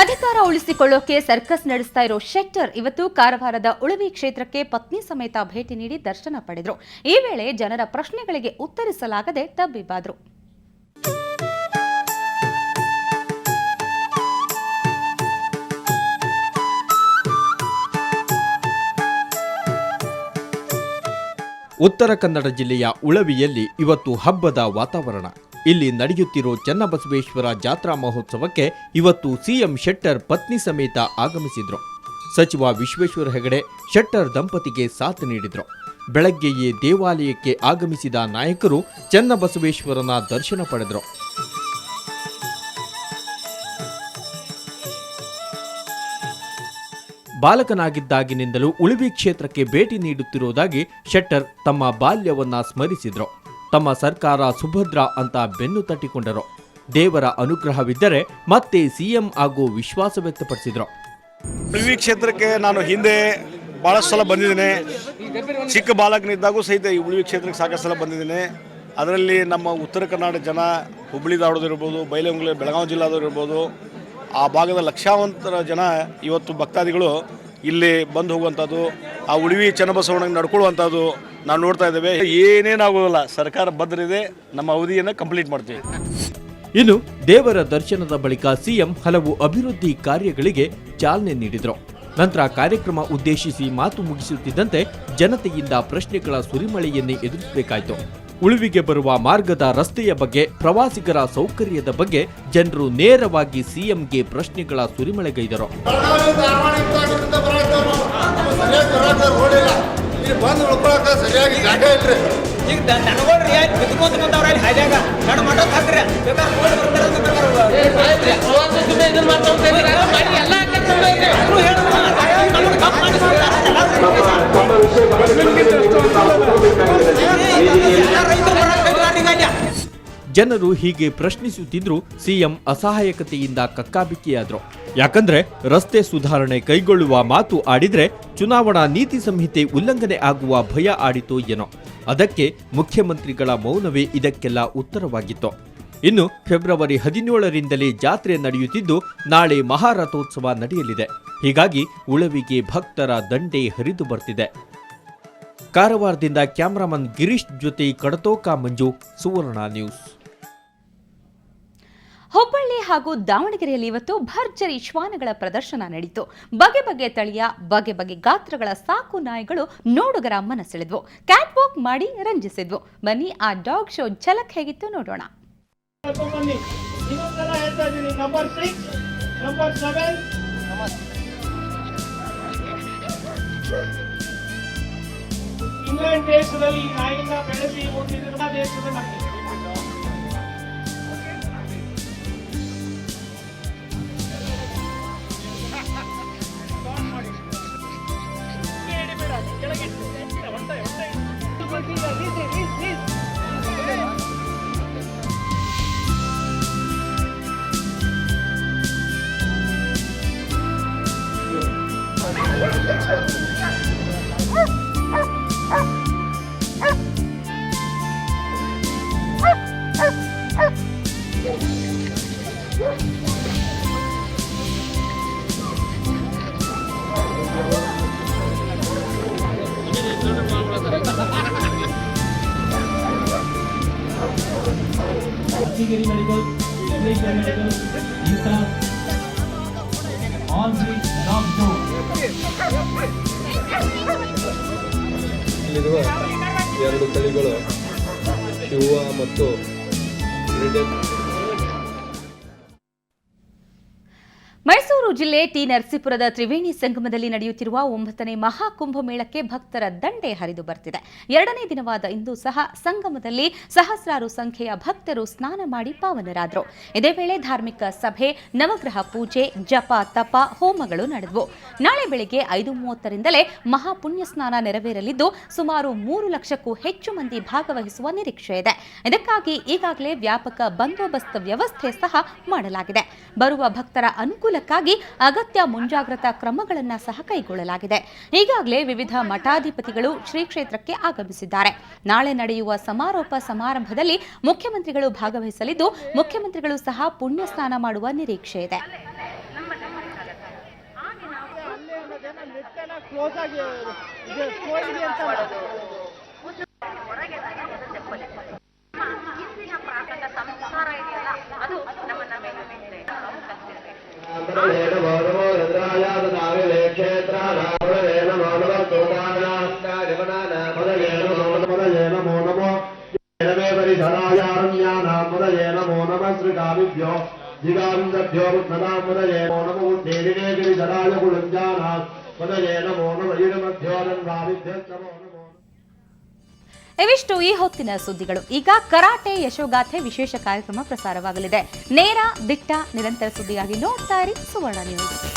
ಅಧಿಕಾರ ಉಳಿಸಿಕೊಳ್ಳೋಕೆ ಸರ್ಕಸ್ ನಡೆಸ್ತಾ ಇರೋ ಶೆಟ್ಟರ್ ಇವತ್ತು ಕಾರವಾರದ ಉಳವಿ ಕ್ಷೇತ್ರಕ್ಕೆ ಪತ್ನಿ ಸಮೇತ ಭೇಟಿ ನೀಡಿ ದರ್ಶನ ಪಡೆದರು. ಈ ವೇಳೆ ಜನರ ಪ್ರಶ್ನೆಗಳಿಗೆ ಉತ್ತರಿಸಲಾಗದೆ ತಬ್ಬಿಬ್ಬಾದರು. ಉತ್ತರ ಕನ್ನಡ ಜಿಲ್ಲೆಯ ಉಳವಿಯಲ್ಲಿ ಇವತ್ತು ಹಬ್ಬದ ವಾತಾವರಣ. ಇಲ್ಲಿ ನಡೆಯುತ್ತಿರೋ ಚನ್ನಬಸವೇಶ್ವರ ಜಾತ್ರಾ ಮಹೋತ್ಸವಕ್ಕೆ ಇವತ್ತು ಸಿಎಂ ಶೆಟ್ಟರ್ ಪತ್ನಿ ಸಮೇತ ಆಗಮಿಸಿದ್ರು. ಸಚಿವ ವಿಶ್ವೇಶ್ವರ ಹೆಗಡೆ ಶೆಟ್ಟರ್ ದಂಪತಿಗೆ ಸಾಥ್ ನೀಡಿದ್ರು. ಬೆಳಗ್ಗೆಯೇ ದೇವಾಲಯಕ್ಕೆ ಆಗಮಿಸಿದ ನಾಯಕರು ಚನ್ನಬಸವೇಶ್ವರನ ದರ್ಶನ ಪಡೆದರು. ಬಾಲಕನಾಗಿದ್ದಾಗಿನಿಂದಲೂ ಉಳುವಿ ಕ್ಷೇತ್ರಕ್ಕೆ ಭೇಟಿ ನೀಡುತ್ತಿರುವುದಾಗಿ ಶೆಟ್ಟರ್ ತಮ್ಮ ಬಾಲ್ಯವನ್ನ ಸ್ಮರಿಸಿದ್ರು. ತಮ್ಮ ಸರ್ಕಾರ ಸುಭದ್ರ ಅಂತ ಬೆನ್ನು ತಟ್ಟಿಕೊಂಡರು. ದೇವರ ಅನುಗ್ರಹವಿದ್ದರೆ ಮತ್ತೆ ಸಿಎಂ ಆಗೋ ವಿಶ್ವಾಸ ವ್ಯಕ್ತಪಡಿಸಿದ್ರು. ಉಳುವಿ ಕ್ಷೇತ್ರಕ್ಕೆ ನಾನು ಹಿಂದೆ ಭಾಳಷ್ಟು ಸಲ ಬಂದಿದ್ದೇನೆ. ಚಿಕ್ಕ ಬಾಲಕನಿದ್ದಾಗೂ ಸಹಿತ ಈ ಉಳುವಿ ಕ್ಷೇತ್ರಕ್ಕೆ ಸಾಕಷ್ಟು ಸಲ ಬಂದಿದ್ದೇನೆ. ಅದರಲ್ಲಿ ನಮ್ಮ ಉತ್ತರ ಕರ್ನಾಟಕ ಜನ ಹುಬ್ಬಳ್ಳಿ ಧಾರವಾಡ ಇರ್ಬೋದು, ಬೈಲಹೊಂಗಲ ಬೆಳಗಾವಿ ಜಿಲ್ಲಾದವರು ಇರ್ಬೋದು, ಆ ಭಾಗದ ಲಕ್ಷಾಂತರ ಜನ ಇವತ್ತು ಭಕ್ತಾದಿಗಳು ಇಲ್ಲಿ ಬಂದು ಹೋಗುವಂಥದ್ದು, ಆ ಉಳುವಿ ಚನ್ನಬಸವಣ್ಣಗೆ ನಡ್ಕೊಳ್ಳುವಂಥದ್ದು ನಾವು ನೋಡ್ತಾ ಇದ್ದೇವೆ. ಏನೇನಾಗೋದಿಲ್ಲ, ಸರ್ಕಾರ ಬದ್ಧರಿದೆ, ನಮ್ಮ ಅವಧಿಯನ್ನು ಕಂಪ್ಲೀಟ್ ಮಾಡ್ತೀವಿ. ಇನ್ನು ದೇವರ ದರ್ಶನದ ಬಳಿಕ ಸಿಎಂ ಹಲವು ಅಭಿವೃದ್ಧಿ ಕಾರ್ಯಗಳಿಗೆ ಚಾಲನೆ ನೀಡಿದರು. ನಂತರ ಕಾರ್ಯಕ್ರಮ ಉದ್ದೇಶಿಸಿ ಮಾತು ಮುಗಿಸುತ್ತಿದ್ದಂತೆ ಜನತೆಯಿಂದ ಪ್ರಶ್ನೆಗಳ ಸುರಿಮಳೆಯನ್ನೇ ಎದುರಿಸಬೇಕಾಯಿತು. ಉಳುವಿಗೆ ಬರುವ ಮಾರ್ಗದ ರಸ್ತೆಯ ಬಗ್ಗೆ, ಪ್ರವಾಸಿಗರ ಸೌಕರ್ಯದ ಬಗ್ಗೆ ಜನರು ನೇರವಾಗಿ ಸಿಎಂಗೆ ಪ್ರಶ್ನೆಗಳ ಸುರಿಮಳೆಗೈದರು. ಜನರು ಹೀಗೆ ಪ್ರಶ್ನಿಸುತ್ತಿದ್ರು. ಸಿಎಂ ಅಸಹಾಯಕತೆಯಿಂದ ಕಕ್ಕಾಬಿಕ್ಕಿಯಾದ್ರು. ಯಾಕಂದ್ರೆ ರಸ್ತೆ ಸುಧಾರಣೆ ಕೈಗೊಳ್ಳುವ ಮಾತು ಆಡಿದ್ರೆ ಚುನಾವಣಾ ನೀತಿ ಸಂಹಿತೆ ಉಲ್ಲಂಘನೆ ಆಗುವ ಭಯ ಆಡಿತೋ ಏನೋ. ಅದಕ್ಕೆ ಮುಖ್ಯಮಂತ್ರಿಗಳ ಮೌನವೇ ಇದಕ್ಕೆಲ್ಲ ಉತ್ತರವಾಗಿತ್ತು. ಇನ್ನು ಫೆಬ್ರವರಿ 17ರಿಂದಲೇ ಜಾತ್ರೆ ನಡೆಯುತ್ತಿದ್ದು ನಾಳೆ ಮಹಾರಥೋತ್ಸವ ನಡೆಯಲಿದೆ. ಹೀಗಾಗಿ ಉಳವಿಗೆ ಭಕ್ತರ ದಂಡೇ ಹರಿದು ಬರ್ತಿದೆ. ಕಾರವಾರದಿಂದ ಕ್ಯಾಮರಾಮನ್ ಗಿರೀಶ್ ಜೊತೆ ಕಡತೋಕ ಮಂಜು, ಸುವರ್ಣ ನ್ಯೂಸ್. ಹುಬ್ಬಳ್ಳಿ ಹಾಗೂ ದಾವಣಗೆರೆಯಲ್ಲಿ ಇವತ್ತು ಭರ್ಜರಿ ಶ್ವಾನಗಳ ಪ್ರದರ್ಶನ ನಡೆಯಿತು. ಬಗೆ ಬಗೆ ತಳಿಯ ಬಗೆ ಬಗೆ ಗಾತ್ರಗಳ ಸಾಕು ನಾಯಿಗಳು ನೋಡುಗರ ಮನಸೆಳೆದ್ವು. ಕ್ಯಾಟ್ ವಾಕ್ ಮಾಡಿ ರಂಜಿಸಿದ್ವು. ಬನ್ನಿ ಆ ಡಾಗ್ ಶೋ ಝಲಕ್ ಹೇಗಿತ್ತು ನೋಡೋಣ. ಇಂಗ್ಲೆಂಡ್ ದೇಶದಲ್ಲಿ ನಾಯಿನ ಬೆಳೆಸಿ ಹುಟ್ಟಿದ ದೇಶದ ನಮಗೆ ಇಲ್ಲಿರುವ ಎರಡು ತಳಿಗಳು ಶಿವ ಮತ್ತು ಮೈಸೂರು ಜಿಲ್ಲೆ ಟಿ ನರಸೀಪುರದ ತ್ರಿವೇಣಿ ಸಂಗಮದಲ್ಲಿ ನಡೆಯುತ್ತಿರುವ 9ನೇ ಮಹಾಕುಂಭಮೇಳಕ್ಕೆ ಭಕ್ತರ ದಂಡೇ ಹರಿದು ಬರ್ತಿದೆ. 2ನೇ ದಿನವಾದ ಇಂದು ಸಹ ಸಂಗಮದಲ್ಲಿ ಸಹಸ್ರಾರು ಸಂಖ್ಯೆಯ ಭಕ್ತರು ಸ್ನಾನ ಮಾಡಿ ಪಾವನರಾದರು. ಇದೇ ವೇಳೆ ಧಾರ್ಮಿಕ ಸಭೆ, ನವಗ್ರಹ ಪೂಜೆ, ಜಪ, ತಪ, ಹೋಮಗಳು ನಡೆದವು. ನಾಳೆ ಬೆಳಗ್ಗೆ 5:30ರಿಂದಲೇ ಮಹಾಪುಣ್ಯ ಸ್ನಾನ ನೆರವೇರಲಿದ್ದು ಸುಮಾರು 3 ಲಕ್ಷಕ್ಕೂ ಹೆಚ್ಚು ಮಂದಿ ಭಾಗವಹಿಸುವ ನಿರೀಕ್ಷೆ ಇದೆ. ಇದಕ್ಕಾಗಿ ಈಗಾಗಲೇ ವ್ಯಾಪಕ ಬಂದೋಬಸ್ತ್ ವ್ಯವಸ್ಥೆ ಸಹ ಮಾಡಲಾಗಿದೆ. ಬರುವ ಭಕ್ತರ ಅನುಕೂಲಕ್ಕಾಗಿ ಅಗತ್ಯ ಮುಂಜಾಗ್ರತಾ ಕ್ರಮಗಳನ್ನು ಸಹ ಕೈಗೊಳ್ಳಲಾಗಿದೆ. ಈಗಾಗಲೇ ವಿವಿಧ ಮಠಾಧಿಪತಿಗಳು ಶ್ರೀ ಕ್ಷೇತ್ರಕ್ಕೆ ಆಗಮಿಸಿದ್ದಾರೆ. ನಾಳೆ ನಡೆಯುವ ಸಮಾರೋಪ ಸಮಾರಂಭದಲ್ಲಿ ಮುಖ್ಯಮಂತ್ರಿಗಳು ಭಾಗವಹಿಸಲಿದ್ದು ಮುಖ್ಯಮಂತ್ರಿಗಳು ಸಹ ಪುಣ್ಯ ಸ್ನಾನ ಮಾಡುವ ನಿರೀಕ್ಷೆ ಇದೆ. ಕ್ಲೋಸ್ ಆಗಿ ಇದೆ ಸ್ಟೋರ್ ಇದೆ ಅಂತ ಹಿಂದಿನ ಪ್ರಾಕೃತ ಸಂಸ್ಕಾರ ಇದೆಯಲ್ಲ ಅದು ನಮ್ಮನ್ನ ಮೇಲೆ ಇವಿಷ್ಟು ಈ ಹೊತ್ತಿನ ಸುದ್ದಿಗಳು. ಈಗ ಕರಾಟೆ ಯಶೋಗಾಥೆ ವಿಶೇಷ ಕಾರ್ಯಕ್ರಮ ಪ್ರಸಾರವಾಗಲಿದೆ. ನೇರ, ದಿಟ್ಟ, ನಿರಂತರ ಸುದ್ದಿಗಾಗಿ ನೋಡ್ತಾ ಇರಿ ಸುವರ್ಣ ನ್ಯೂಸ್.